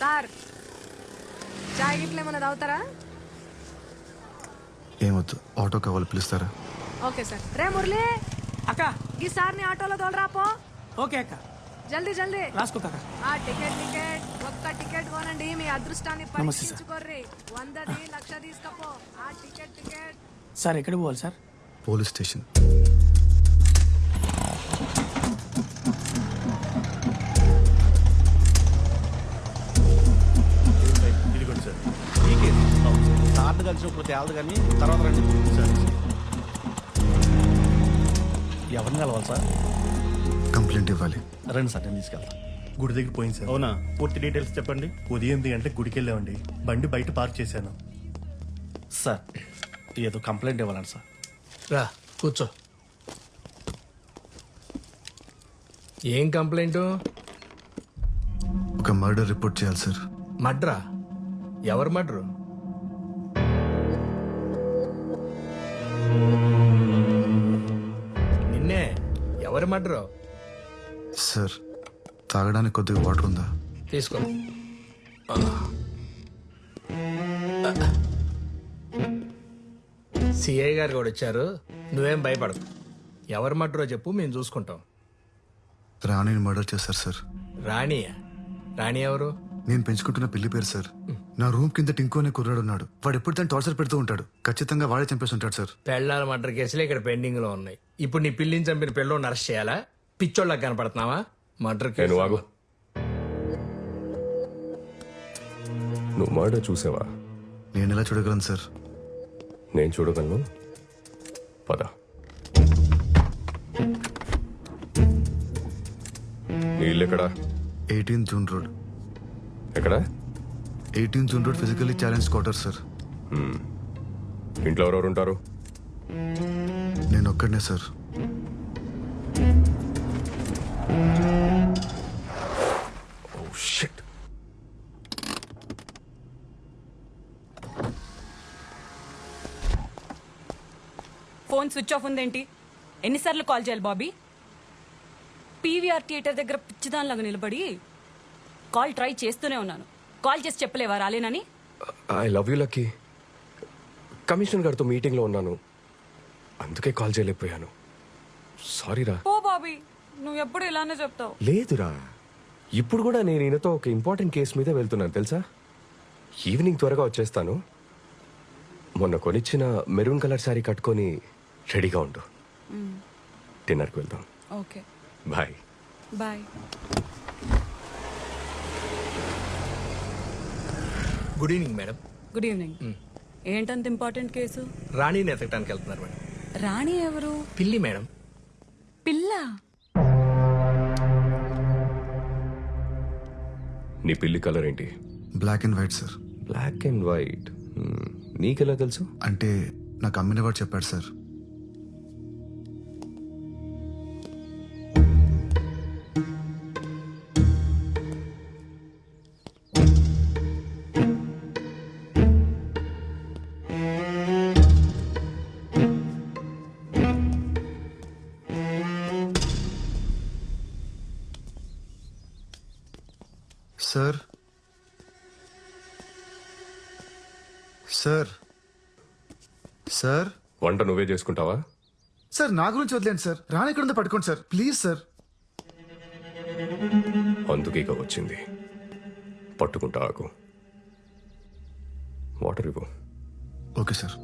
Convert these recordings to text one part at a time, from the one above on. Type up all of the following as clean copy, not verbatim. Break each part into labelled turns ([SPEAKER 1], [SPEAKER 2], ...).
[SPEAKER 1] Sir చాయ్ గిట్ల ఏమైనా తాగుతారా?
[SPEAKER 2] ఏమొద్దు, ఆటో కావాలి, పిలుస్తారా?
[SPEAKER 1] Okay sir. రే మురళి,
[SPEAKER 3] అక్క
[SPEAKER 1] ఈ సార్ని ఆటోలో తోలరాపో.
[SPEAKER 3] ఓకే అక్క
[SPEAKER 1] జల్దీ జల్దీ.
[SPEAKER 3] రాసుకో అక్క.
[SPEAKER 1] ఆ టికెట్ ఒక్క టికెట్ కొనండి, మీ అదృష్టాన్ని పరీక్షించుకోర్రి. 100ది 1,00,000 తీసుకపో. ఆ టికెట్.
[SPEAKER 3] సార్ ఎక్కడికి పోవాలి సార్?
[SPEAKER 2] Police station.
[SPEAKER 4] ఇదిగోండి సార్. మీకే సార్లు కలిసినప్పుడు తేలదు కానీ తర్వాత రండి సార్. ఎవరిని కలవాలి సార్?
[SPEAKER 2] కంప్లైంట్ ఇవ్వాలి.
[SPEAKER 4] రండి సార్, నేను తీసుకెళ్తాను.
[SPEAKER 5] గుడి దగ్గర పోయింది సార్.
[SPEAKER 4] అవునా?
[SPEAKER 5] పూర్తి డీటెయిల్స్ చెప్పండి. ఉదయం 8 గంటలకు గుడికి వెళ్ళామండి. బండి బయట పార్క్ చేశాను.
[SPEAKER 4] సార్ ఏదో కంప్లైంట్ ఇవ్వాలండి సార్.
[SPEAKER 6] రా కూర్చో. ఏం కంప్లైంట్?
[SPEAKER 2] ఒక మర్డర్ రిపోర్ట్ చేయాలి సార్.
[SPEAKER 6] మడ్రా? ఎవరు మడ్రు? నిన్నే. ఎవరు మడ్రు?
[SPEAKER 2] సార్, తాగడానికి కొద్దిగా వాటర్ ఉందా?
[SPEAKER 6] తీసుకో. సిఐ గారు కూడా వచ్చారు, నువ్వేం భయపడకు. ఎవరు మడ్రో చెప్పు, మేము చూసుకుంటాం.
[SPEAKER 2] రాణిని మర్డర్ చేశారు సార్.
[SPEAKER 6] రాణియా? రాణి ఎవరు?
[SPEAKER 2] నేను పెంచుకుంటున్న పిల్లి పేరు సార్. నా రూమ్ కింద టింకు అనే కుర్రాడు ఉన్నాడు. వాడు ఎప్పుడు తను టార్చర్ పెడుతూ ఉంటాడు. ఖచ్చితంగా వాడే చంపేసి ఉంటాడు సార్.
[SPEAKER 6] పెళ్ళాల మర్డర్ కేసులు ఇక్కడ పెండింగ్ లో ఉన్నాయి. ఇప్పుడు నీ పిల్లిని చంపిన పిల్లని అరెస్ట్ చేయాలా? పిచ్చోళ్ళకి కనపడుతున్నావా? Murder case.
[SPEAKER 7] ఆగు. నువ్వు మర్డర్ చూసావా?
[SPEAKER 2] నేను ఎలా చూడగలను సార్?
[SPEAKER 7] నేను చూడగలను. పద. నీ ఇల్లు ఎక్కడా?
[SPEAKER 2] 18 జూన్ రోడ్.
[SPEAKER 7] ఎక్కడ?
[SPEAKER 2] 18 June road physically challenge quarter sir.
[SPEAKER 7] ఇంట్లో ఎవరెవరు ఉంటారు?
[SPEAKER 2] నేను ఒక్కడనే sir.
[SPEAKER 7] Oh shit.
[SPEAKER 8] Phone switch off ఉందేంటి? ఎన్నిసార్లు కాల్ చేయాలి బాబీ? పీవీఆర్ థియేటర్ దగ్గర పిచ్చిదానిలాగా నిలబడి కాల్ ట్రై చేస్తూనే ఉన్నాను. కాల్ చేసి చెప్పలేవా రాలేనని?
[SPEAKER 7] I love you Lucky. Commissioner గారితో మీటింగ్లో ఉన్నాను, అందుకే కాల్ చేయలేకపోయాను. సారీరా.
[SPEAKER 8] ఓ బాబీ, నువ్వు ఎప్పుడు ఇలానే చెప్తావు.
[SPEAKER 7] లేదురా, ఇప్పుడు కూడా నేను ఈయనతో ఒక ఇంపార్టెంట్ కేసు మీద వెళ్తున్నాను తెలుసా. ఈవినింగ్ త్వరగా వచ్చేస్తాను. మొన్న కొనిచ్చిన మెరూన్ కలర్ శారీ కట్టుకొని రెడీగా ఉండు. డిన్నర్కి వెళ్దాం.
[SPEAKER 8] Okay
[SPEAKER 7] bye.
[SPEAKER 8] Bye.
[SPEAKER 6] Good evening madam.
[SPEAKER 8] Good evening. ఏంటంత ఇంపార్టెంట్ కేసు?
[SPEAKER 6] రాణిని ఎతకడానికి వెళ్తున్నారు మేడం.
[SPEAKER 8] రాణి ఎవరు?
[SPEAKER 6] పిల్లి మేడం.
[SPEAKER 8] పిల్ల?
[SPEAKER 7] నీ పిల్లి కలర్ ఏంటి?
[SPEAKER 2] Black and white sir.
[SPEAKER 7] Black and white. నీకెలా తెలుసు?
[SPEAKER 2] అంటే నాకు అమ్మిన వాడు చెప్పాడు సార్. సార్ సార్ సార్
[SPEAKER 7] వంట నువ్వే చేసుకుంటావా?
[SPEAKER 2] సార్ నా గురించి వదిలేండి సార్. రాని ఎక్కడుందో పట్టుకోండి సార్, ప్లీజ్ సార్.
[SPEAKER 7] అందుకే ఇక వచ్చింది. పట్టుకుంటా ఆకు. వాటర్ ఇవ్వు.
[SPEAKER 2] Okay sir.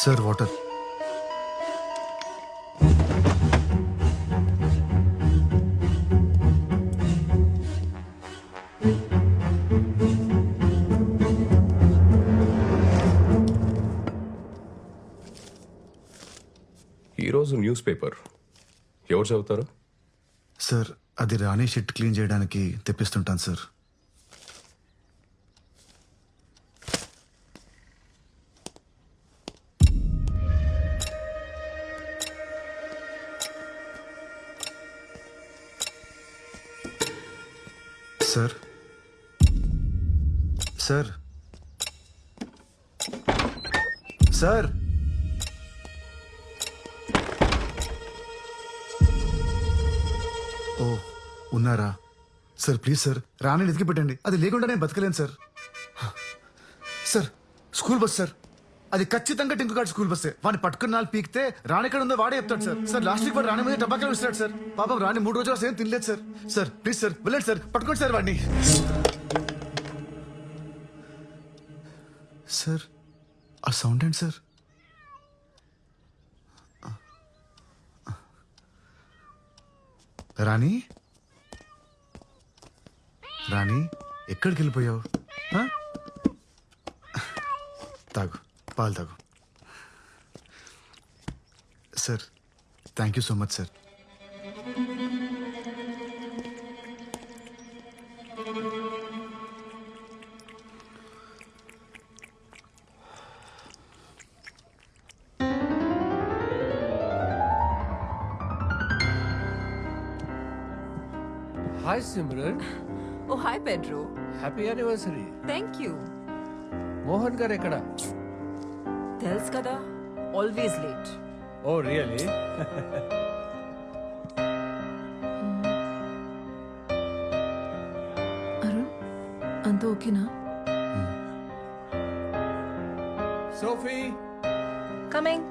[SPEAKER 2] Sir water.
[SPEAKER 7] ఈరోజు న్యూస్ పేపర్ ఎవరు చదువుతారు?
[SPEAKER 2] సార్ అది రాణి షిట్ క్లీన్ చేయడానికి తెప్పిస్తుంటాను సార్. సార్ సార్ సార్ ఓ ఉన్నారా సార్ ప్లీజ్ సార్ రాని ఎదిగి పెట్టండి అది లేకుండా నేను బతకలేను sir sir school bus sir అది ఖచ్చితంగా టింకు గారి స్కూల్ బస్సే వాడిని పట్టుకున్న నాలుగు పీకితే రాని ఎక్కడ ఉందో వాడే చెప్తాడు సార్ సార్ లాస్ట్ వీక్ వాడు రాని మీద టబాకాలు ఇస్తాడు సార్ పాపం రాని 3 రోజులు అసలు ఏం తినలేదు సార్ సార్ ప్లీజ్ సార్ వెళ్ళండి సార్ పట్టుకోండి సార్ వాడిని సార్ ఆ సౌండ్ ఏంటి సార్ రాణి రాణి ఎక్కడికి వెళ్ళిపోయావు ఆ? తాగు పాలు తాగు sir thank you so much sir
[SPEAKER 9] Hi Simran,
[SPEAKER 1] oh hi Pedro
[SPEAKER 9] happy anniversary.
[SPEAKER 1] Thank you
[SPEAKER 9] Mohan garu ఎక్కడ?
[SPEAKER 1] తెలుసు కదా always late
[SPEAKER 9] Oh really?
[SPEAKER 1] Arun అంత ఓకేనా
[SPEAKER 9] Sophie,
[SPEAKER 1] coming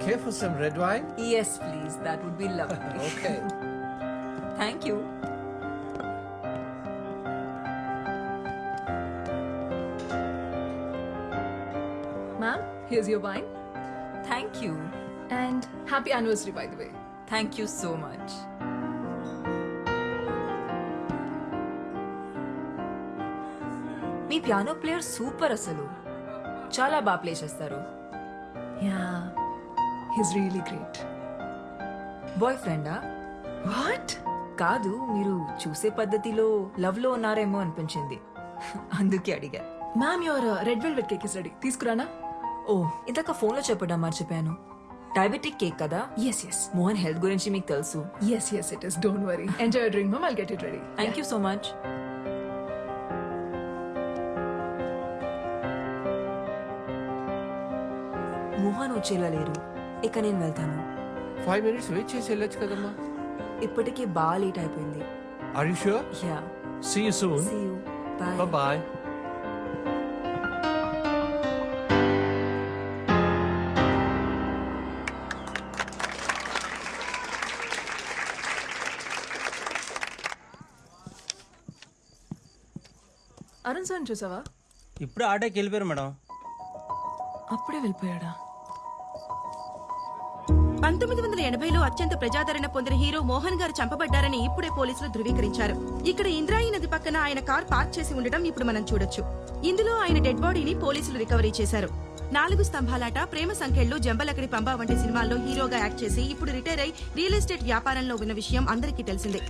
[SPEAKER 9] care for some red wine?
[SPEAKER 1] Yes please that would be lovely
[SPEAKER 9] Okay.
[SPEAKER 1] Thank you ma'am here's your wine thank you and happy anniversary by the way thank you so much మీ piano player super అసలు చాలా బాగా play చేస్తారు yeah he's really great boy ఫ్రెండా what కాదు మీరు చూసే పద్ధతిలో లవ్ లో ఉన్నారేమో అనిపించింది అందుకే అడిగా ma'am your red velvet cake is ready తీసుకురానా ఓ ఇందాక ఫోన్ లో చెప్పడం మర్చిపోయాను డయాబెటిక్ కేక్ కదా ఎస్ ఎస్ మోహన్ హెల్త్ గురించి మీకు తెలుసు yes yes it is don't worry enjoy drink ma'am I'll get it ready thank you so much Mohan వచ్చేలా లేరు ఇక నేను వెళ్తాను
[SPEAKER 9] 5 minutes wait చేసి వెళ్ళొచ్చు కదమ్మా.
[SPEAKER 1] ఇప్పటికే బాగా లేట్ అయిపోయింది
[SPEAKER 9] Are you sure?
[SPEAKER 1] Yeah
[SPEAKER 9] See you soon.
[SPEAKER 1] See you bye
[SPEAKER 9] Bye bye.
[SPEAKER 1] Arun sir చూసావా
[SPEAKER 10] ఇప్పుడు ఆటోకి వెళ్ళిపోయారు మేడం.
[SPEAKER 1] అప్పుడే వెళ్ళిపోయాడా
[SPEAKER 11] 1980లో అత్యంత ప్రజాదరణ పొందిన హీరో మోహన్ గారు చంపబడ్డారని ఇప్పుడే పోలీసులు ధృవీకరించారు. ఇక్కడ ఇంద్రాయి నది పక్కన ఆయన కార్ పార్క్ చేసి ఉండడం ఇప్పుడు మనం చూడొచ్చు. ఇందులో ఆయన డెడ్ బాడీని పోలీసులు రికవరీ చేశారు. 4 స్తంభాలాట, ప్రేమ సంఖ్యలు, జంబలకడి పంబ వంటి సినిమాల్లో హీరోగా యాక్ట్ చేసి ఇప్పుడు రిటైర్ అయి రియల్ ఎస్టేట్ వ్యాపారంలో ఉన్న విషయం అందరికీ తెలిసిందే.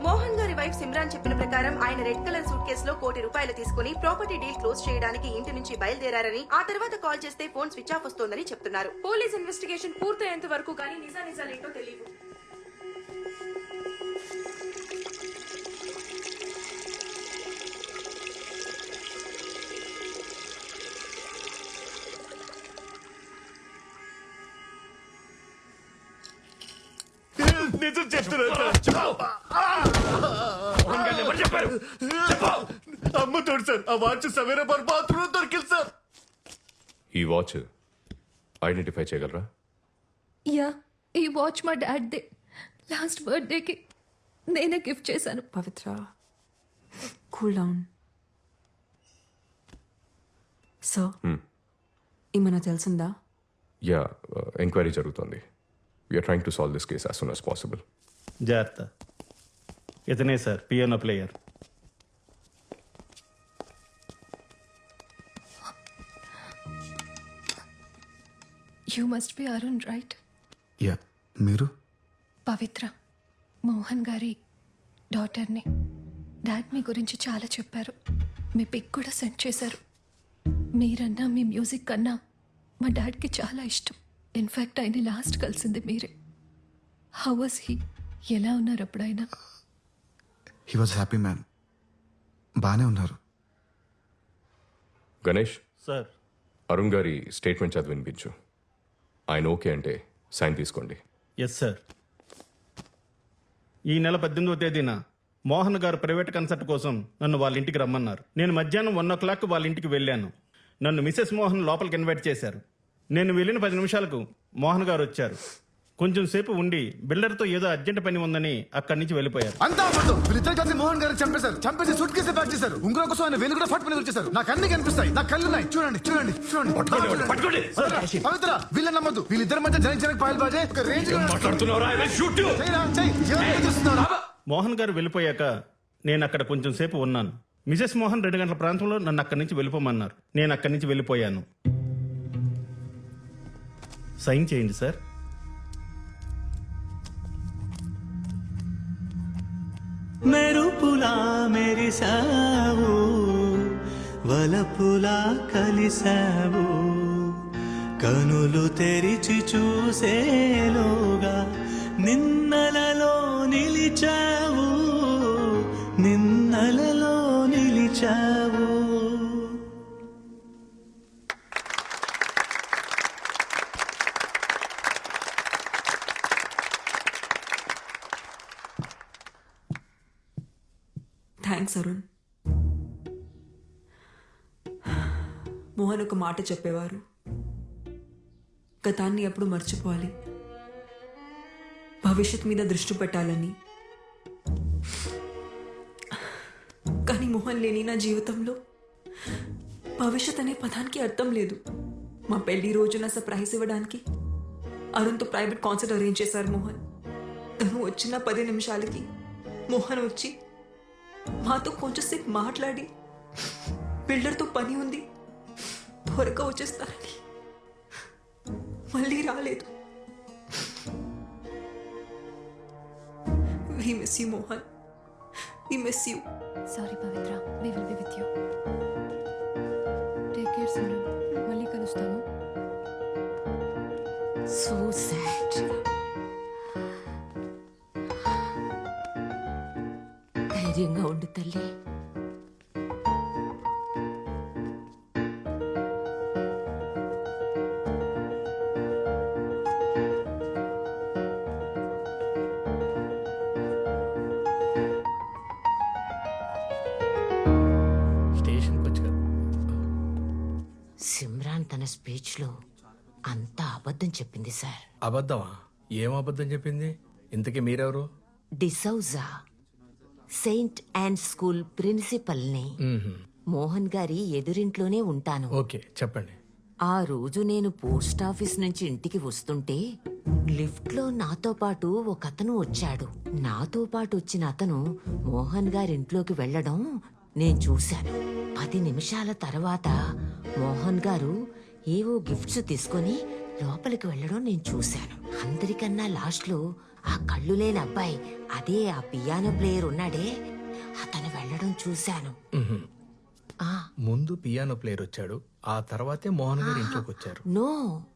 [SPEAKER 11] మోహన్ గారి వైఫ్ సిమ్రాన్ చెప్పిన ప్రకారం ఆయన రెడ్ కలర్ సూట్ కేసులో ₹1 కోటి తీసుకుని ప్రాపర్టీ డీల్ క్లోజ్ చేయడానికి ఇంటి నుంచి బయలుదేరారని, ఆ తర్వాత కాల్ చేస్తే ఫోన్ స్విచ్ ఆఫ్ వస్తోందని చెప్తున్నారు. పోలీస్ ఇన్వెస్టిగేషన్ పూర్తయ్యేంత వరకు కానీ నిజానిజాలేంటో తెలియదు.
[SPEAKER 5] నిజం చెప్తున్నా అమ్ముతాడు సార్ ఆ వాచ్ సవేరా బాత్రూమ్ దొరికింది సార్.
[SPEAKER 7] ఈ వాచ్ ఐడెంటిఫై చేయగలరా?
[SPEAKER 12] యా, ఈ వాచ్ మా డాడ్ దే. లాస్ట్ బర్త్డేకి నేనే గిఫ్ట్ చేశాను.
[SPEAKER 1] పవిత్ర కూల్ డౌన్. సో ఏమైనా తెలిసిందా?
[SPEAKER 7] యా, ఎంక్వైరీ జరుగుతుంది. We're trying to solve this case as soon as possible.
[SPEAKER 10] జాగ్రత్త, ఇతనే sir piano player.
[SPEAKER 12] You must be Arun right?
[SPEAKER 2] Yeah మీరు
[SPEAKER 12] పవిత్ర, మోహన్ గారి డాటర్ని. డాడ్ మీ గురించి చాలా చెప్పారు. మీ పిక్ కూడా సెండ్ చేశారు. మీరన్నా మీ మ్యూజిక్ కన్నా మా డాడ్కి చాలా ఇష్టం. ఇన్ఫ్యాక్ట్ ఆయన లాస్ట్ కలిసింది మీరే. How was he? ఎలా ఉన్నారు అప్పుడైనా?
[SPEAKER 2] He was happy man. బాగానే ఉన్నారు.
[SPEAKER 7] గణేష్,
[SPEAKER 4] సార్
[SPEAKER 7] అరుణ్ గారి స్టేట్మెంట్ చదివి వినిపించు. ఆయన ఓకే అంటే సైన్ తీసుకోండి.
[SPEAKER 10] Yes sir. ఈ నెల 18వ తేదీన మోహన్ గారు ప్రైవేట్ కన్సర్ట్ కోసం నన్ను వాళ్ళ ఇంటికి రమ్మన్నారు. నేను మధ్యాహ్నం 1:00 వాళ్ళ ఇంటికి వెళ్ళాను. నన్ను మిసెస్ మోహన్ లోపలికి ఇన్వైట్ చేశారు. నేను వెళ్ళిన 10 నిమిషాలకు మోహన్ గారు వచ్చారు. కొంచెం సేపు ఉండి బిల్డర్తో ఏదో అర్జెంట్ పని ఉందని అక్కడి నుంచి వెళ్ళిపోయారు.
[SPEAKER 2] అంతా అబద్ధం. వీళ్ళిద్దరు కలిసి మోహన్ గారిని చంపేశారు. చంపేసి సూట్ కేసు ప్యాక్ చేశారు. ఉంగరం కోసం ఆయన వేలు కూడా ఫట్ పని వచ్చేసారు. నాకు అన్ని కనిపిస్తాయి. నాకు కళ్ళు ఉన్నాయి. చూడండి చూడండి చూడండి. పవిత్ర, వీళ్ళని నమ్మద్దు. వీళ్ళిద్దరి మధ్య జనజనక పాయలు బాజే ఒక రేంజ్ చూస్తున్నారా?
[SPEAKER 10] మోహన్ గారు వెళ్ళిపోయాక నేను అక్కడ కొంచెం సేపు ఉన్నాను. మిసెస్ మోహన్ 2 గంటల ప్రాంతంలో నన్ను అక్కడి నుంచి వెళ్ళిపోమన్నారు. నేను అక్కడి నుంచి వెళ్ళిపోయాను. సైన్ చేయండి సార్.
[SPEAKER 13] మెరుపులా మెరిసావు, వలపులా కలిసావు, కనులు తెరిచి చూసేలోగా నిన్నలలో నిలిచావు, నిన్నలలో నిలిచావు.
[SPEAKER 1] థ్యాంక్స్ అరుణ్. మోహన్ ఒక మాట చెప్పేవారు, గతాన్ని ఎప్పుడు మర్చిపోవాలి, భవిష్యత్ మీద దృష్టి పెట్టాలని. కానీ మోహన్ లేని నా జీవితంలో భవిష్యత్ అనే పదానికి అర్థం లేదు. మా పెళ్లి రోజున సర్ప్రైజ్ ఇవ్వడానికి అరుణ్తో ప్రైవేట్ కాన్సర్ట్ అరేంజ్ చేశారు మోహన్. తను వచ్చిన 10 నిమిషాలకి మోహన్ వచ్చి మాతో కొంచెంసేపు మాట్లాడి బిల్డర్తో పని ఉంది త్వరగా వచ్చేస్తారని మళ్ళీ రాలేదు. We miss you, Mohan. We miss you.
[SPEAKER 12] Sorry Pavitra, we will be with you. Take care Simran. మళ్ళీ కలుస్తాను.
[SPEAKER 8] So sad. ధైర్యంగా ఉండు తల్లి.
[SPEAKER 6] స్టేషన్కి వచ్చా.
[SPEAKER 8] సిమ్రాన్ తన స్పీచ్లో అంతా అబద్ధం చెప్పింది సార్.
[SPEAKER 6] అబద్ధమా? ఏం అబద్ధం చెప్పింది? ఇంతకీ మీరెవరు?
[SPEAKER 8] డిసౌజా, సెయింట్ అండ్ స్కూల్ ప్రిన్సిపల్ని. మోహన్ గారి ఎదురింట్లోనే ఉంటాను.
[SPEAKER 6] ఓకే, చెప్పండి.
[SPEAKER 8] ఆ రోజు నేను పోస్ట్ ఆఫీస్ నుంచి ఇంటికి వస్తుంటే లిఫ్ట్ లో నాతో పాటు ఒక అతను వచ్చాడు. నాతో పాటు వచ్చిన అతను మోహన్ గారింట్లోకి వెళ్ళడం నేను చూశాను. 10 నిమిషాల తర్వాత మోహన్ గారు ఏవో గిఫ్ట్స్ తీసుకొని లోపలికి వెళ్ళడం నేను చూశాను. అందరికన్నా లాస్ట్ లో ఆ కళ్ళు లేని అబ్బాయి, అదే ఆ పియానో ప్లేయర్ ఉన్నాడే, అతను వెళ్ళడం చూశాను.
[SPEAKER 6] ముందు పియానో ప్లేయర్ వచ్చాడు, ఆ తర్వాతే మోహన్ గారు ఇంట్లోకి వచ్చారు.
[SPEAKER 8] నో,